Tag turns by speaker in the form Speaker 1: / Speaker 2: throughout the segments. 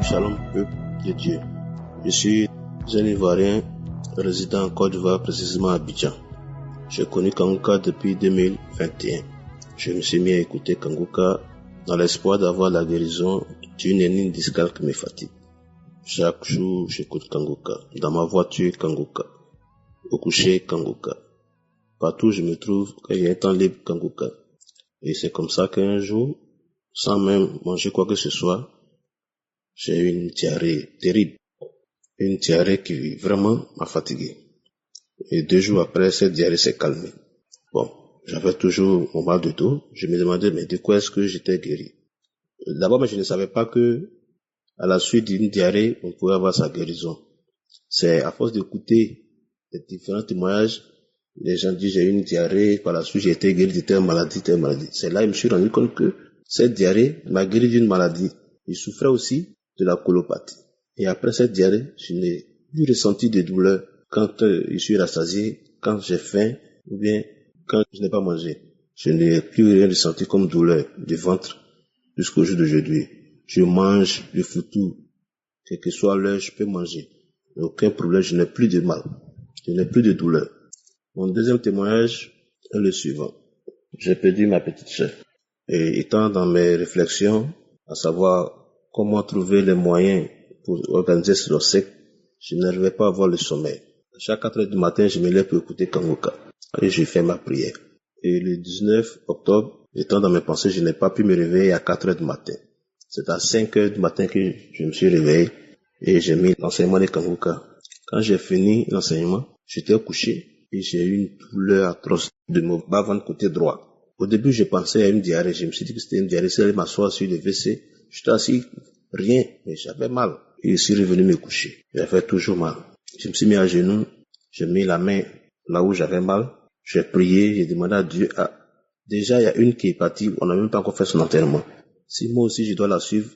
Speaker 1: Shalom, peuple de Dieu. Je suis un Ivoirien résident en Côte d'Ivoire, précisément à Abidjan. J'ai connu Kanguka depuis 2021. Je me suis mis à écouter Kanguka dans l'espoir d'avoir la guérison d'une hernie discale qui me fatigue. Chaque jour, j'écoute Kanguka. Dans ma voiture, Kanguka. Au coucher, Kanguka. Partout où je me trouve, quand il y a un temps libre, Kanguka. Et c'est comme ça qu'un jour, sans même manger quoi que ce soit, j'ai eu une diarrhée terrible. Une diarrhée qui vraiment m'a fatigué. Et 2 jours après, cette diarrhée s'est calmée. Bon, j'avais toujours mon mal de dos. Je me demandais, mais de quoi est-ce que j'étais guéri? D'abord, je ne savais pas que, à la suite d'une diarrhée, on pouvait avoir sa guérison. C'est à force d'écouter les différents témoignages, les gens disent j'ai eu une diarrhée, par la suite j'ai été guéri de telle maladie, telle maladie. C'est là que je me suis rendu compte que cette diarrhée m'a guéri d'une maladie. Je souffrais aussi de la colopathie. Et après cette diarrhée, je n'ai plus ressenti de douleur quand je suis rassasié, quand j'ai faim, ou bien quand je n'ai pas mangé. Je n'ai plus rien ressenti comme douleur du ventre jusqu'au jour d'aujourd'hui. Je mange, je fous tout. Quelle que soit l'heure, je peux manger. Aucun problème, je n'ai plus de mal. Je n'ai plus de douleur. Mon deuxième témoignage est le suivant. J'ai perdu ma petite sœur. Et étant dans mes réflexions, à savoir comment trouver les moyens pour organiser ce obsèque, je n'arrivais pas à avoir le sommeil. À chaque 4 heures du matin, je me lève pour écouter Kanguka. Et je fais ma prière. Et le 19 octobre, étant dans mes pensées, je n'ai pas pu me réveiller à 4 heures du matin. C'est à 5 heures du matin que je me suis réveillé et j'ai mis l'enseignement de Kanguka. Quand j'ai fini l'enseignement, j'étais couché et j'ai eu une douleur atroce de mon bas-ventre côté droit. Au début, je pensais à une diarrhée. Je me suis dit que c'était une diarrhée. Si j'allais m'asseoir sur le WC, j'étais assis, rien, mais j'avais mal. Et je suis revenu me coucher. J'avais toujours mal. Je me suis mis à genoux, j'ai mis la main là où j'avais mal. J'ai prié, j'ai demandé à Dieu. Déjà, il y a une qui est partie, on n'a même pas encore fait son enterrement. Si moi aussi je dois la suivre,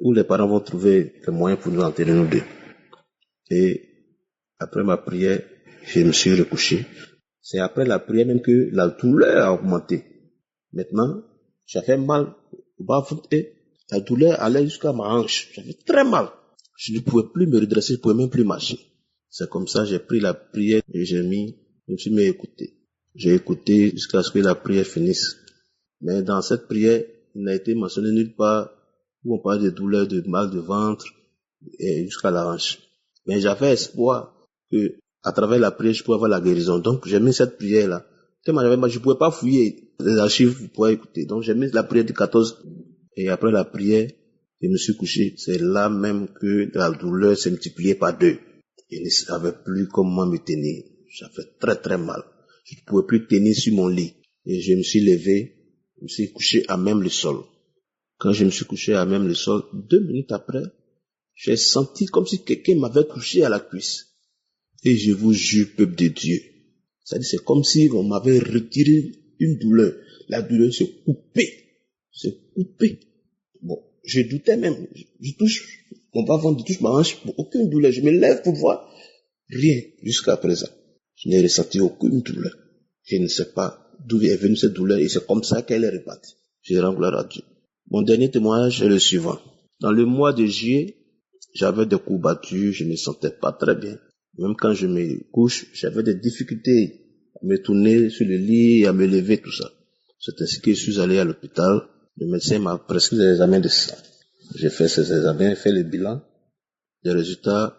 Speaker 1: où les parents vont trouver les moyens pour nous enterrer nous deux. Et après ma prière, je me suis recouché. C'est après la prière même que la douleur a augmenté. Maintenant, j'avais mal au bas-ventre et la douleur allait jusqu'à ma hanche. J'avais très mal. Je ne pouvais plus me redresser, je ne pouvais même plus marcher. C'est comme ça, j'ai pris la prière et je me suis mis à écouter. J'ai écouté jusqu'à ce que la prière finisse. Mais dans cette prière, il n'a été mentionné nulle part où on parlait de douleur, de mal de ventre et jusqu'à la hanche. Mais j'avais espoir que à travers la prière, je pouvais avoir la guérison. Donc, j'ai mis cette prière-là. Tellement j'avais mal, je ne pouvais pas fouiller les archives pour pouvoir écouter. Donc, j'ai mis la prière du 14. Et après la prière, je me suis couché. C'est là même que la douleur s'est multipliée par 2. Je ne savais plus comment me tenir. J'avais très très mal. Je ne pouvais plus tenir sur mon lit. Et je me suis levé, je me suis couché à même le sol. Quand je me suis couché à même le sol, 2 minutes après, j'ai senti comme si quelqu'un m'avait touché à la cuisse. Et je vous jure, peuple de Dieu, c'est-à-dire c'est comme si on m'avait retiré une douleur. La douleur s'est coupée. C'est coupé. Bon, je doutais même. Je touche mon bas-ventre, je touche ma hanche, aucune douleur. Je me lève pour voir rien jusqu'à présent. Je n'ai ressenti aucune douleur. Je ne sais pas d'où est venue cette douleur et c'est comme ça qu'elle est répartie. Je rends gloire à Dieu. Mon dernier témoignage est le suivant. Dans le mois de juillet, j'avais des courbatures, je ne me sentais pas très bien. Même quand je me couche, j'avais des difficultés à me tourner sur le lit, à me lever, tout ça. C'est ainsi que je suis allé à l'hôpital. Le médecin m'a prescrit des examens de sang. J'ai fait ces examens, fait le bilan. Les résultats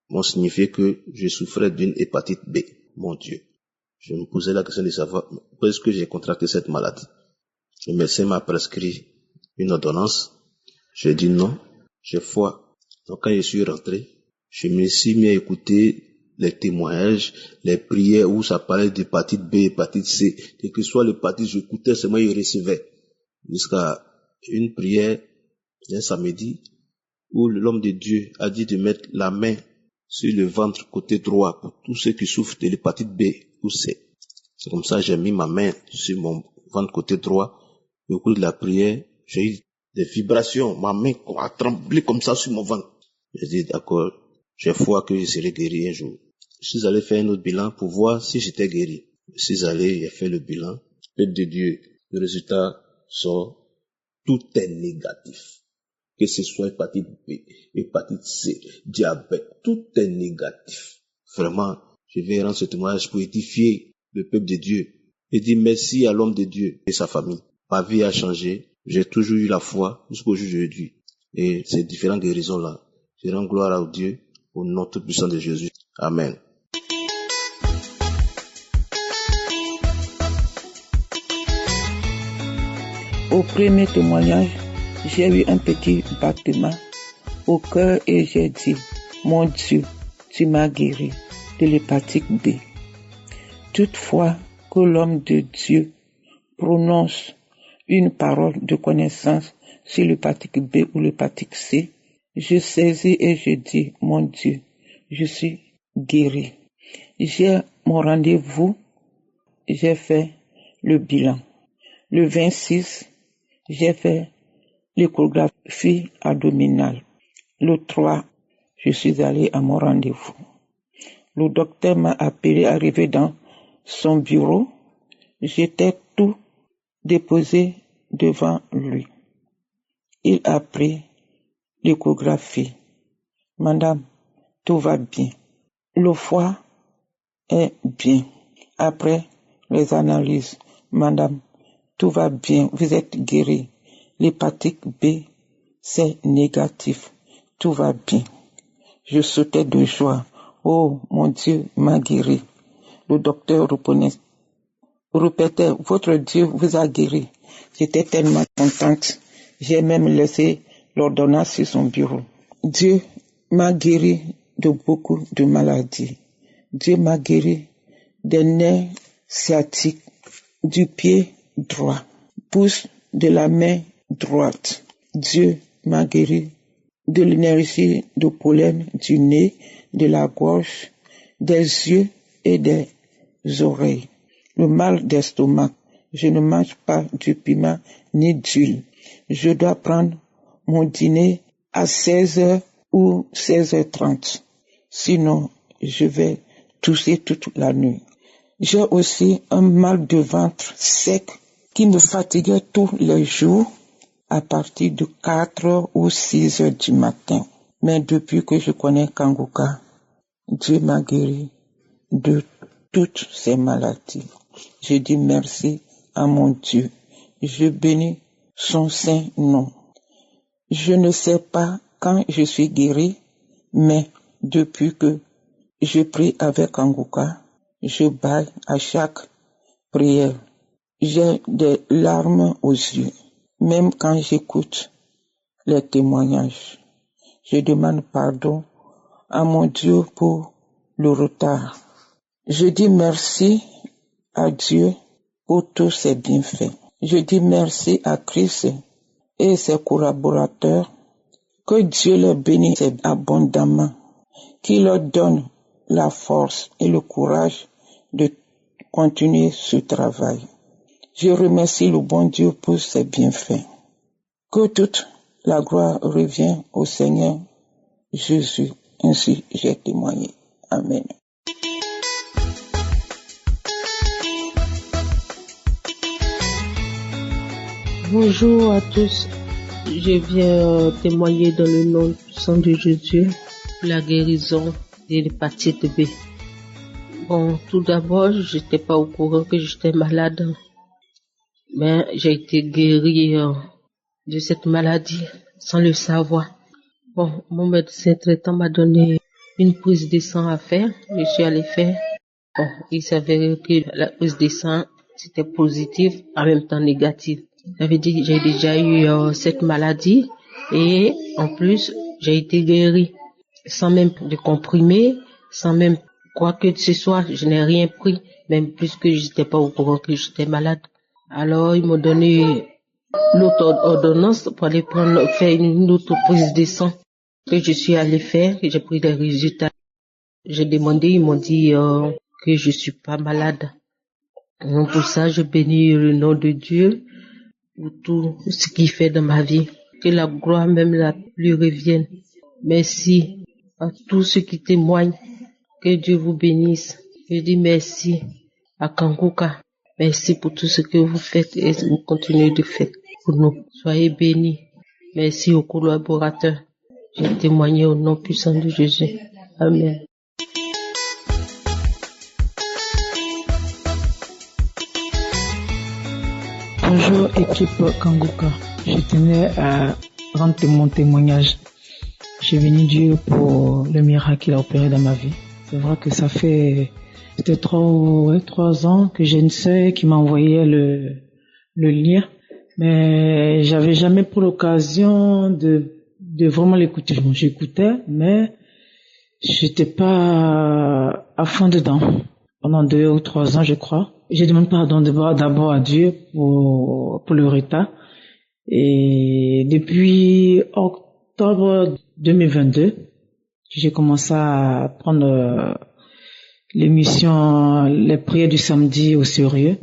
Speaker 1: m'ont signifié que je souffrais d'une hépatite B. Mon Dieu. Je me posais la question de savoir pourquoi est-ce que j'ai contracté cette maladie. Le médecin m'a prescrit une ordonnance. J'ai dit non, j'ai foi. Donc quand je suis rentré, je me suis mis à écouter les témoignages, les prières où ça parlait d'hépatite B, hépatite C. Quel que soit l'hépatite, j'écoutais seulement, je recevais. Jusqu'à une prière un samedi où l'homme de Dieu a dit de mettre la main sur le ventre côté droit pour tous ceux qui souffrent de l'hépatite B ou C. C'est comme ça que j'ai mis ma main sur mon ventre côté droit. Au cours de la prière, j'ai eu des vibrations. Ma main a tremblé comme ça sur mon ventre. J'ai dit d'accord, j'ai foi que je serai guéri un jour. Je suis allé faire un autre bilan pour voir si j'étais guéri. Je suis allé, j'ai fait le bilan. Peuple de Dieu, le résultat sort, tout est négatif. que ce soit hépatite B, hépatite C, diabète, tout est négatif. Vraiment, je vais rendre ce témoignage pour édifier le peuple de Dieu et dire merci à l'homme de Dieu et sa famille. Ma vie a changé, j'ai toujours eu la foi jusqu'au jour d'aujourd'hui. Et ces différentes guérisons-là, je rends gloire à Dieu au nom tout puissant de Jésus. Amen.
Speaker 2: Au premier témoignage, j'ai eu un petit battement au cœur et j'ai dit, mon Dieu, tu m'as guéri de l'hépatite B. Toutefois que l'homme de Dieu prononce une parole de connaissance sur l'hépatite B ou l'hépatite C, je saisis et je dis, mon Dieu, je suis guéri. J'ai mon rendez-vous, j'ai fait le bilan. Le 26, j'ai fait l'échographie abdominale. Le 3, je suis allé à mon rendez-vous. Le docteur m'a appelé, arrivé dans son bureau. J'étais tout déposé devant lui. Il a pris l'échographie. Madame, tout va bien. Le foie est bien. Après les analyses, madame, tout va bien, vous êtes guéri. L'hépatite B, c'est négatif. Tout va bien. Je sautais de joie. Oh, mon Dieu m'a guéri. Le docteur répétait, votre Dieu vous a guéri. J'étais tellement contente. J'ai même laissé l'ordonnance sur son bureau. Dieu m'a guéri de beaucoup de maladies. Dieu m'a guéri des nerfs sciatiques, du pied droit, pouce de la main droite. Dieu m'a guéri de l'énergie de pollen du nez, de la gorge, des yeux et des oreilles. Le mal d'estomac. Je ne mange pas du piment ni d'huile. Je dois prendre mon dîner à 16h ou 16h30. Sinon, je vais tousser toute la nuit. J'ai aussi un mal de ventre sec qui me fatiguait tous les jours à partir de 4h ou 6h du matin. Mais depuis que je connais Kanguka, Dieu m'a guéri de toutes ces maladies. Je dis merci à mon Dieu. Je bénis son saint nom. Je ne sais pas quand je suis guéri, mais depuis que je prie avec Kanguka, je baille à chaque prière. J'ai des larmes aux yeux, même quand j'écoute les témoignages. Je demande pardon à mon Dieu pour le retard. Je dis merci à Dieu pour tous ses bienfaits. Je dis merci à Christ et ses collaborateurs. Que Dieu les bénisse abondamment, qu'il leur donne la force et le courage de continuer ce travail. Je remercie le bon Dieu pour ses bienfaits. Que toute la gloire revienne au Seigneur Jésus. Ainsi j'ai témoigné. Amen.
Speaker 3: Bonjour à tous. Je viens témoigner dans le nom puissant de Jésus pour la guérison de l'hépatite B. Bon, tout d'abord, je n'étais pas au courant que j'étais malade. Mais j'ai été guéri de cette maladie sans le savoir. Bon, mon médecin traitant m'a donné une prise de sang à faire. Je suis allé faire. Bon, il s'avérait que la prise de sang, c'était positif, en même temps négatif. Ça veut dire que j'ai déjà eu cette maladie et en plus, j'ai été guéri sans même de comprimés, sans même quoi que ce soit. Je n'ai rien pris, même plus que je n'étais pas au courant que j'étais malade. Alors, ils m'ont donné l'autre ordonnance pour aller faire une autre prise de sang que je suis allé faire, que j'ai pris des résultats. J'ai demandé, ils m'ont dit que je suis pas malade. Donc pour ça, je bénis le nom de Dieu pour tout ce qu'il fait dans ma vie. Que la gloire même lui revienne. Merci à tous ceux qui témoignent. Que Dieu vous bénisse. Je dis merci à Kanguka. Merci pour tout ce que vous faites et vous continuez de faire pour nous. Soyez bénis. Merci aux collaborateurs. J'ai témoigné au nom puissant de Jésus. Amen.
Speaker 2: Bonjour équipe Kanguka, je tenais à rendre mon témoignage. J'ai béni Dieu pour le miracle qu'il a opéré dans ma vie. C'est vrai que ça fait peut-être 3 ans que j'ai une sœur qui m'a envoyé le lien, mais j'avais jamais pris l'occasion de vraiment l'écouter. Bon, j'écoutais, mais j'étais pas à fond dedans. Pendant 2 ou 3 ans, je crois. J'ai demandé pardon d'abord à Dieu pour le retard. Et depuis octobre 2022, j'ai commencé à prendre l'émission, les prières du samedi au sérieux.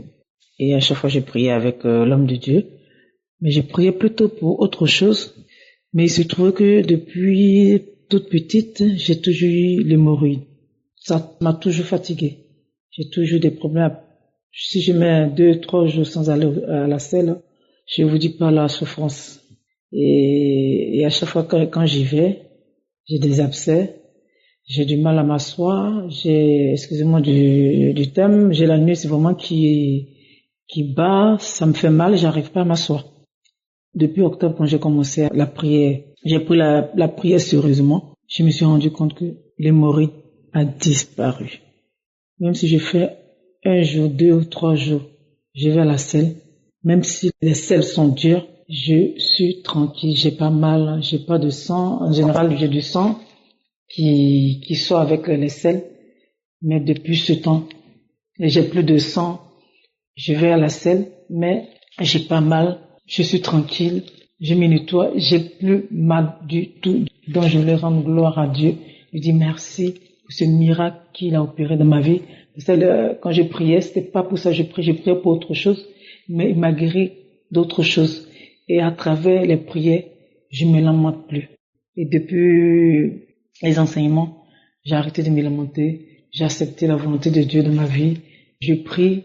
Speaker 2: Et à chaque fois, j'ai prié avec l'homme de Dieu. Mais j'ai prié plutôt pour autre chose. Mais il se trouve que depuis toute petite, j'ai toujours eu l'hémorroïde. Ça m'a toujours fatiguée. J'ai toujours des problèmes. Si je mets 2-3 jours sans aller à la selle, je vous dis pas la souffrance. Et à chaque fois quand j'y vais, j'ai des abcès, j'ai du mal à m'asseoir, excusez-moi du terme, j'ai la nuit, c'est vraiment qui bat, ça me fait mal, j'arrive pas à m'asseoir. Depuis octobre, quand j'ai commencé la prière, j'ai pris la prière sérieusement, je me suis rendu compte que l'hémorroïde a disparu. Même si je fais 1 jour, 2 ou 3 jours, je vais à la selle. Même si les selles sont dures, je suis tranquille, j'ai pas mal, j'ai pas de sang. En général, j'ai du sang qui sort avec les selles. Mais depuis ce temps, j'ai plus de sang. Je vais à la selle, mais j'ai pas mal. Je suis tranquille, je me nettoie, j'ai plus mal du tout. Donc je voulais rendre gloire à Dieu. Je dis merci pour ce miracle qu'il a opéré dans ma vie. Quand je priais, c'était pas pour ça que je priais pour autre chose, mais il m'a guéri d'autres choses. Et à travers les prières, je me lamente plus. Et depuis les enseignements, j'ai arrêté de me lamenter, j'ai accepté la volonté de Dieu dans ma vie. Je prie,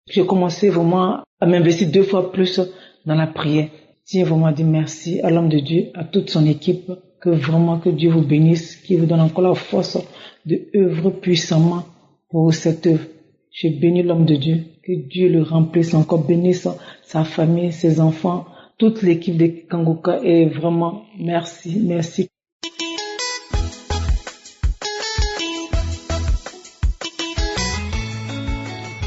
Speaker 2: j'ai commencé vraiment à m'investir 2 fois plus dans la prière. Tiens vraiment à dire merci à l'homme de Dieu, à toute son équipe, que Dieu vous bénisse, qu'il vous donne encore la force de œuvrer puissamment pour cette œuvre. Je bénis l'homme de Dieu, que Dieu le remplisse encore, bénisse sa famille, ses enfants, toute l'équipe de Kanguka, et vraiment merci, merci.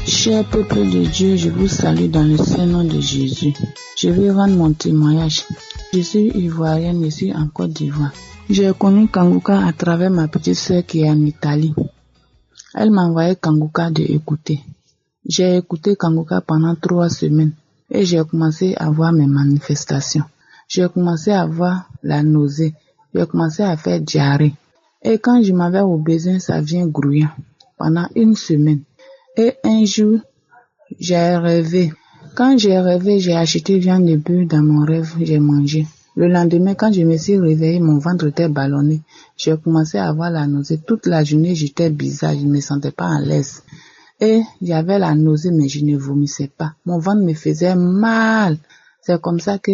Speaker 4: Cher peuple de Dieu, je vous salue dans le Saint-Nom de Jésus. Je vais rendre mon témoignage. Je suis ivoirienne, je suis en Côte d'Ivoire. J'ai connu Kanguka à travers ma petite sœur qui est en Italie. Elle m'a envoyé Kanguka de écouter. J'ai écouté Kanguka pendant 3 semaines et j'ai commencé à voir mes manifestations. J'ai commencé à voir la nausée. J'ai commencé à faire diarrhée. Et quand je m'avais au besoin, ça vient grouillant pendant 1 semaine. Et un jour, j'ai rêvé. Quand j'ai rêvé, j'ai acheté viande de bœuf dans mon rêve, j'ai mangé. Le lendemain, quand je me suis réveillée, mon ventre était ballonné. J'ai commencé à avoir la nausée. Toute la journée, j'étais bizarre, je ne me sentais pas à l'aise. Et j'avais la nausée, mais je ne vomissais pas. Mon ventre me faisait mal. C'est comme ça que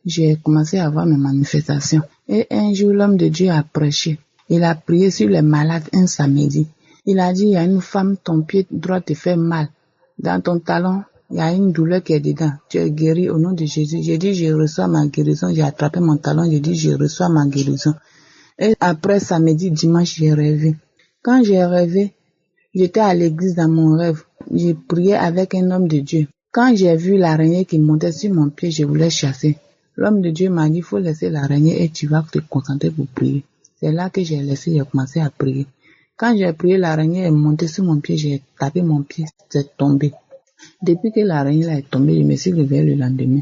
Speaker 4: j'ai commencé à avoir mes manifestations. Et un jour, l'homme de Dieu a prêché. Il a prié sur les malades un samedi. Il a dit, il y a une femme, ton pied droit te fait mal. Dans ton talon, il y a une douleur qui est dedans. Tu es guéri au nom de Jésus. J'ai dit, je reçois ma guérison. J'ai attrapé mon talon. J'ai dit, je reçois ma guérison. Et après, samedi, dimanche, j'ai rêvé. Quand j'ai rêvé, j'étais à l'église dans mon rêve. J'ai prié avec un homme de Dieu. Quand j'ai vu l'araignée qui montait sur mon pied, je voulais chasser. L'homme de Dieu m'a dit, il faut laisser l'araignée et tu vas te concentrer pour prier. C'est là que j'ai commencé à prier. Quand j'ai prié, l'araignée est montée sur mon pied, j'ai tapé mon pied, c'est tombé. Depuis que l'araignée est tombée, je me suis réveillée le lendemain.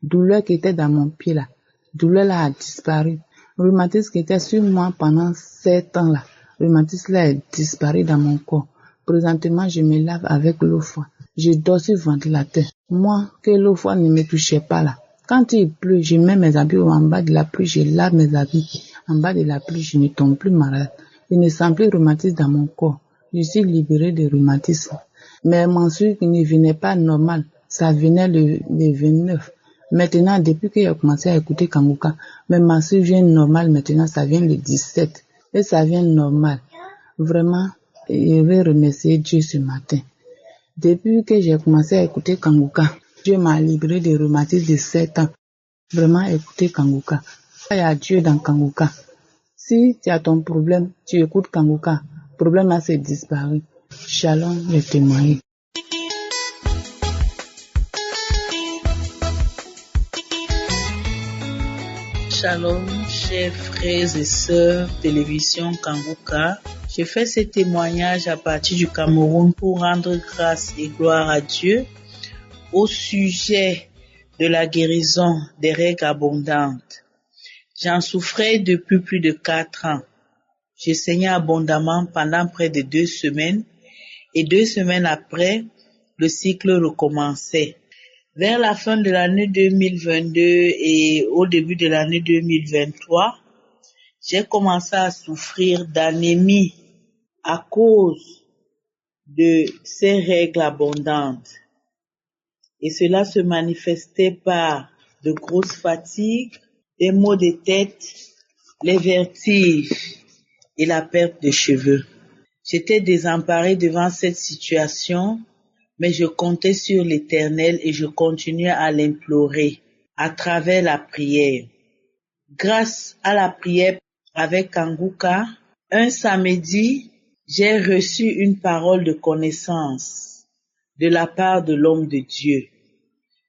Speaker 4: Douleur qui était dans mon pied là, douleur là a disparu. Rhumatisme qui était sur moi pendant 7 ans là, rhumatisme là est disparu dans mon corps. Présentement, je me lave avec l'eau froide. Je dors sur ventilateur. Moi, que l'eau froide ne me touchait pas là. Quand il pleut, je mets mes habits en bas de la pluie, je lave mes habits. En bas de la pluie, je ne tombe plus malade. Je ne sens plus rhumatisme dans mon corps. Je suis libérée de rhumatisme. Mais mon sucre ne venait pas normal. Ça venait le 29. Maintenant, depuis que j'ai commencé à écouter Kanguka, mes menstrues viennent normales maintenant, ça vient le 17. Et ça vient normal. Vraiment, je vais remercier Dieu ce matin. Depuis que j'ai commencé à écouter Kanguka, Dieu m'a libéré des rhumatismes de 7 ans. Vraiment, écouter Kanguka. Il y a Dieu dans Kanguka. Si tu as ton problème, tu écoutes Kanguka. Le problème là, c'est disparu. Shalom, le témoin.
Speaker 5: Shalom, chers frères et sœurs, télévision Kanguka. Je fais ce témoignage à partir du Cameroun pour rendre grâce et gloire à Dieu au sujet de la guérison des règles abondantes. J'en souffrais depuis plus de 4 ans. Je saignais abondamment pendant près de 2 semaines et 2 semaines après, le cycle recommençait. Vers la fin de l'année 2022 et au début de l'année 2023, j'ai commencé à souffrir d'anémie à cause de ces règles abondantes. Et cela se manifestait par de grosses fatigues, des maux de tête, les vertiges et la perte de cheveux. J'étais désemparée devant cette situation, mais je comptais sur l'Éternel et je continuais à l'implorer à travers la prière. Grâce à la prière avec Kanguka, un samedi, j'ai reçu une parole de connaissance de la part de l'homme de Dieu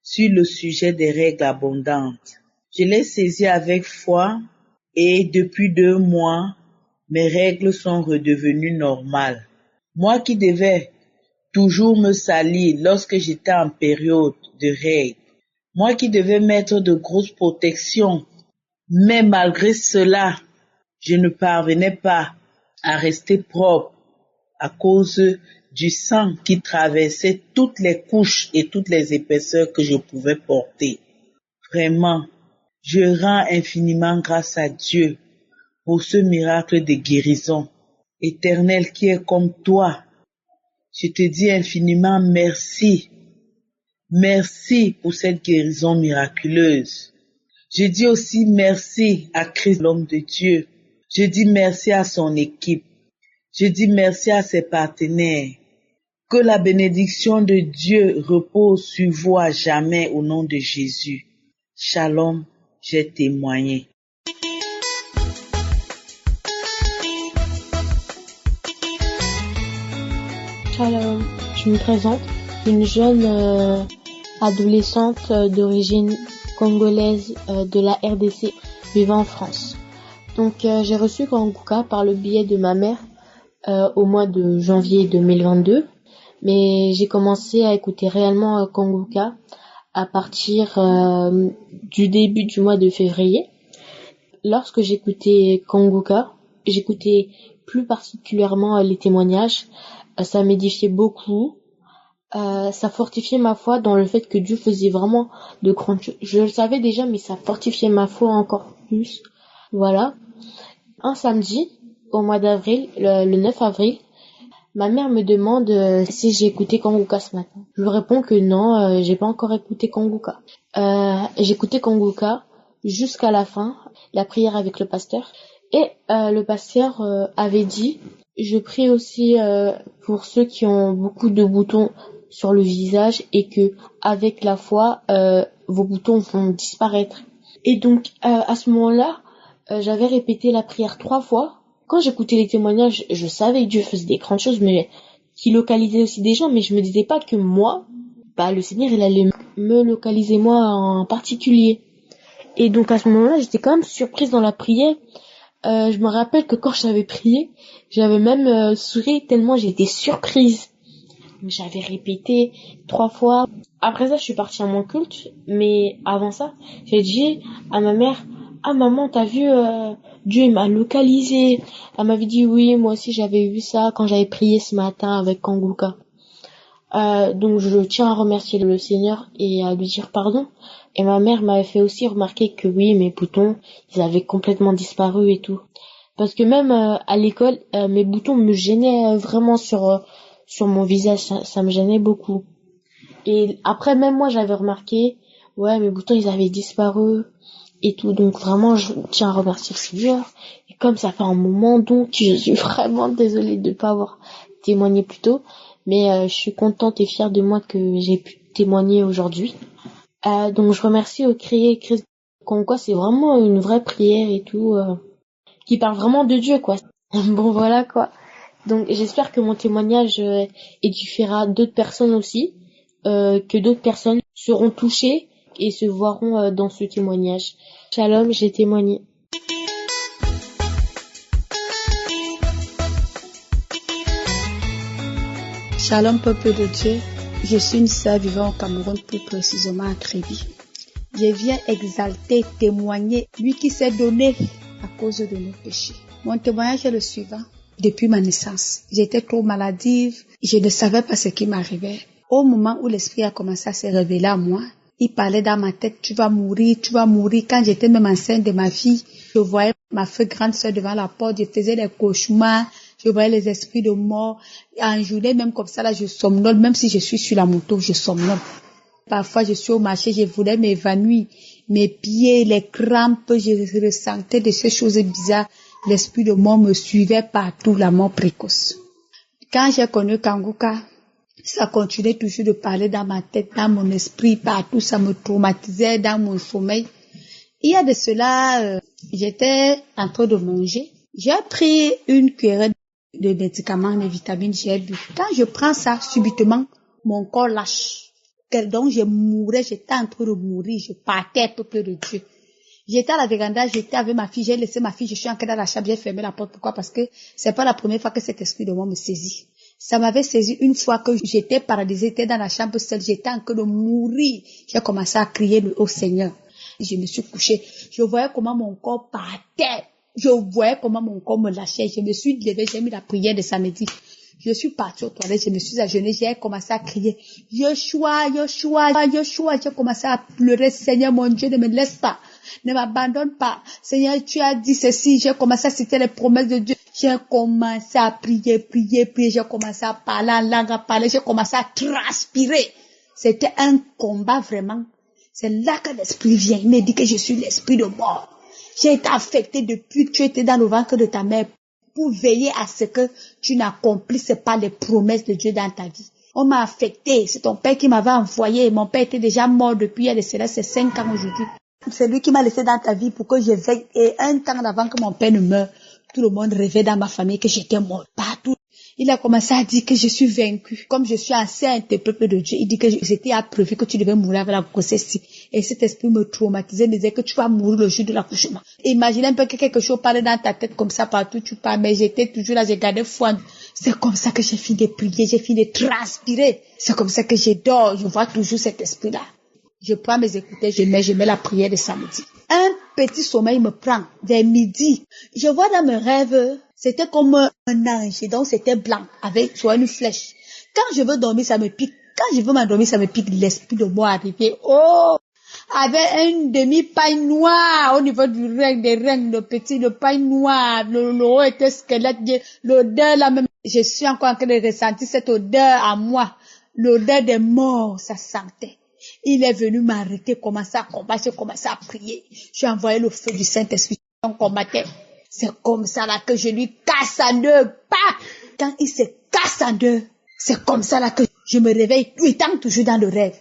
Speaker 5: sur le sujet des règles abondantes. Je l'ai saisi avec foi et depuis 2 mois, mes règles sont redevenues normales. Moi qui devais toujours me salir lorsque j'étais en période de règles, moi qui devais mettre de grosses protections, mais malgré cela, je ne parvenais pas à rester propre à cause du sang qui traversait toutes les couches et toutes les épaisseurs que je pouvais porter. Vraiment, je rends infiniment grâce à Dieu pour ce miracle de guérison. Éternel qui est comme toi, je te dis infiniment merci. Merci pour cette guérison miraculeuse. Je dis aussi merci à Christ, l'homme de Dieu. Je dis merci à son équipe. Je dis merci à ses partenaires. Que la bénédiction de Dieu repose sur vous à jamais au nom de Jésus. Shalom, j'ai témoigné.
Speaker 6: Shalom, je me présente, une jeune adolescente d'origine congolaise de la RDC vivant en France. Donc j'ai reçu Kanguka par le biais de ma mère au mois de janvier 2022, mais j'ai commencé à écouter réellement Kanguka à partir du début du mois de février. Lorsque j'écoutais Kanguka, j'écoutais plus particulièrement les témoignages. Ça m'édifiait beaucoup, ça fortifiait ma foi dans le fait que Dieu faisait vraiment de grandes choses. Je le savais déjà, mais ça fortifiait ma foi encore plus. Voilà. Un samedi, au mois d'avril, le 9 avril, ma mère me demande si j'ai écouté Kanguka ce matin. Je lui réponds que non, j'ai pas encore écouté Kanguka. J'ai écouté Kanguka jusqu'à la fin, la prière avec le pasteur. Et le pasteur avait dit: je prie aussi pour ceux qui ont beaucoup de boutons sur le visage et que avec la foi, vos boutons vont disparaître. Et donc à ce moment-là, j'avais répété la prière 3 fois. Quand j'écoutais les témoignages, je savais que Dieu faisait des grandes choses, mais qu'il localisait aussi des gens, mais je me disais pas que moi, le Seigneur, il allait me localiser moi en particulier. Et donc à ce moment-là, j'étais quand même surprise dans la prière. Je me rappelle que quand j'avais prié, j'avais même souri tellement j'étais surprise. Donc, j'avais répété 3 fois. Après ça, je suis partie à mon culte, mais avant ça, j'ai dit à ma mère: ah maman, t'as vu, Dieu il m'a localisé. Elle m'avait dit oui, moi aussi j'avais vu ça quand j'avais prié ce matin avec Kanguka. Donc je tiens à remercier le Seigneur et à lui dire pardon. Et ma mère m'avait fait aussi remarquer que oui, mes boutons, ils avaient complètement disparu et tout. Parce que même à l'école, mes boutons me gênaient vraiment sur mon visage, ça me gênait beaucoup. Et après, même moi, j'avais remarqué ouais, mes boutons, ils avaient disparu et tout. Donc vraiment, je tiens à remercier le Seigneur. Et comme ça fait un moment, donc je suis vraiment désolée de ne pas avoir témoigné plus tôt. Mais je suis contente et fière de moi que j'ai pu témoigner aujourd'hui. Donc je remercie au Crier Christ. Comme quoi, c'est vraiment une vraie prière et tout, qui parle vraiment de Dieu, quoi. Bon, voilà, quoi. Donc j'espère que mon témoignage édifiera d'autres personnes aussi, que d'autres personnes seront touchées et se verront dans ce témoignage. Shalom, j'ai témoigné.
Speaker 7: Shalom, peuple de Dieu. Je suis une sœur vivant au Cameroun, plus précisément à Trévi. Je viens exalter, témoigner, lui qui s'est donné à cause de nos péchés. Mon témoignage est le suivant. Depuis ma naissance, j'étais trop maladive, je ne savais pas ce qui m'arrivait. Au moment où l'esprit a commencé à se révéler à moi, il parlait dans ma tête, tu vas mourir, tu vas mourir. Quand j'étais même enceinte de ma fille, je voyais ma grande sœur devant la porte, je faisais des cauchemars, je voyais les esprits de mort. En journée, même comme ça, là, je somnole, même si je suis sur la moto, je somnole. Parfois, je suis au marché, je voulais m'évanouir. Mes pieds, les crampes, je ressentais de ces choses bizarres. L'esprit de mort me suivait partout, la mort précoce. Quand j'ai connu Kanguka, ça continuait toujours de parler dans ma tête, dans mon esprit, partout, ça me traumatisait dans mon sommeil. Il y a de cela, j'étais en train de manger. J'ai pris une cuillerée de médicaments, de vitamines, j'ai bu. Quand je prends ça, subitement, mon corps lâche. Donc je mourais, j'étais en train de mourir, je partais, peuple de Dieu. J'étais à la véranda, j'étais avec ma fille, j'ai laissé ma fille, je suis entrée dans la chambre, j'ai fermé la porte. Pourquoi? Parce que c'est pas la première fois que cet esprit de mort me saisit. Ça m'avait saisi une fois que j'étais paralysée, j'étais dans la chambre seule, j'étais en train de mourir. J'ai commencé à crier au Seigneur. Je me suis couchée. Je voyais comment mon corps partait. Je voyais comment mon corps me lâchait. Je me suis levée, j'ai mis la prière de samedi. Je suis partie aux toilettes, je me suis agenouillée, j'ai commencé à crier. Yoshua, Yoshua, Yoshua. J'ai commencé à pleurer. Seigneur mon Dieu, ne me laisse pas. Ne m'abandonne pas. Seigneur, tu as dit ceci. J'ai commencé à citer les promesses de Dieu. J'ai commencé à prier. J'ai commencé à parler en langue, à parler. J'ai commencé à transpirer. C'était un combat vraiment. C'est là que l'esprit vient. Il me dit que je suis l'esprit de mort. J'ai été affecté depuis que tu étais dans le ventre de ta mère pour veiller à ce que tu n'accomplisses pas les promesses de Dieu dans ta vie. On m'a affecté. C'est ton père qui m'avait envoyé. Mon père était déjà mort depuis, il y a de cela, c'est 5 ans aujourd'hui. C'est lui qui m'a laissé dans ta vie pour que je veille. Et un temps avant que mon père ne meure, tout le monde rêvait dans ma famille que j'étais mort. Partout. Il a commencé à dire que je suis vaincue. Comme je suis enceinte, peuple de Dieu, il dit que c'était prévu que tu devais mourir avec la grossesse. Et cet esprit me traumatisait, me disait que tu vas mourir le jour de l'accouchement. Imaginez un peu que quelque chose parlait dans ta tête comme ça partout, tu parles, mais j'étais toujours là, j'ai gardé foi. C'est comme ça que j'ai fini de prier, j'ai fini de transpirer. C'est comme ça que je dors, je vois toujours cet esprit-là. Je prends mes écouteurs, je mets la prière de samedi. Un petit sommeil me prend vers midi. Je vois dans mes rêves, c'était comme un ange, donc c'était blanc, avec soit une flèche. Quand je veux dormir, ça me pique. Quand je veux m'endormir, ça me pique. L'esprit de moi arrivé. Oh! Avec une demi-paille noire au niveau du rein, des reins, le paille noire, le haut était squelette, l'odeur là même. Je suis encore en train de ressentir cette odeur à moi. L'odeur des morts, ça sentait. Il est venu m'arrêter, commencer à combattre, j'ai commencé à prier. J'ai envoyé le feu du Saint-Esprit, on combattait. C'est comme ça là que je lui casse en deux. Bah! Quand il se casse en deux, c'est comme ça là que je me réveille, étant toujours dans le rêve.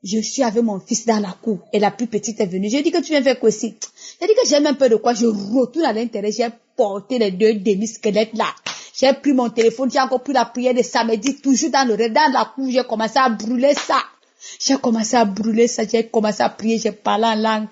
Speaker 7: Je suis avec mon fils dans la cour et la plus petite est venue. Je dis que tu viens faire quoi ici? Je dis que j'aime un peu de quoi. Je retourne à l'intérieur, j'ai porté les 2 demi-squelettes là. J'ai pris mon téléphone, j'ai encore pris la prière de samedi, toujours dans le rêve, dans la cour, j'ai commencé à brûler ça. J'ai commencé à brûler ça, j'ai commencé à prier, j'ai parlé en langue.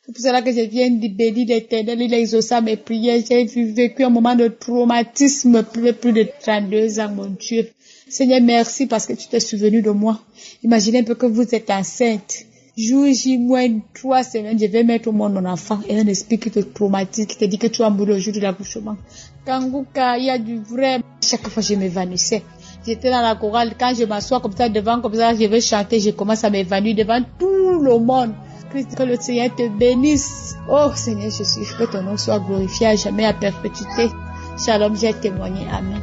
Speaker 7: C'est pour cela que je viens de bénir l'Éternel, il a exaucé mes prières. J'ai vécu un moment de traumatisme, plus de 32 ans, mon Dieu. Seigneur, merci parce que tu t'es souvenu de moi. Imaginez un peu que vous êtes enceinte. Jour J, moins 3 semaines, je vais mettre au monde mon enfant et un esprit qui te traumatise, qui te dit que tu vas mourir au jour de l'accouchement. Kanguka, il y a du vrai. Chaque fois, je m'évanouissais. J'étais dans la chorale, quand je m'assois comme ça devant, comme ça, je vais chanter, je commence à m'évanouir devant tout le monde. Que le Seigneur te bénisse. Oh Seigneur Jésus, que ton nom soit glorifié à jamais à perpétuité. Shalom, j'ai témoigné. Amen.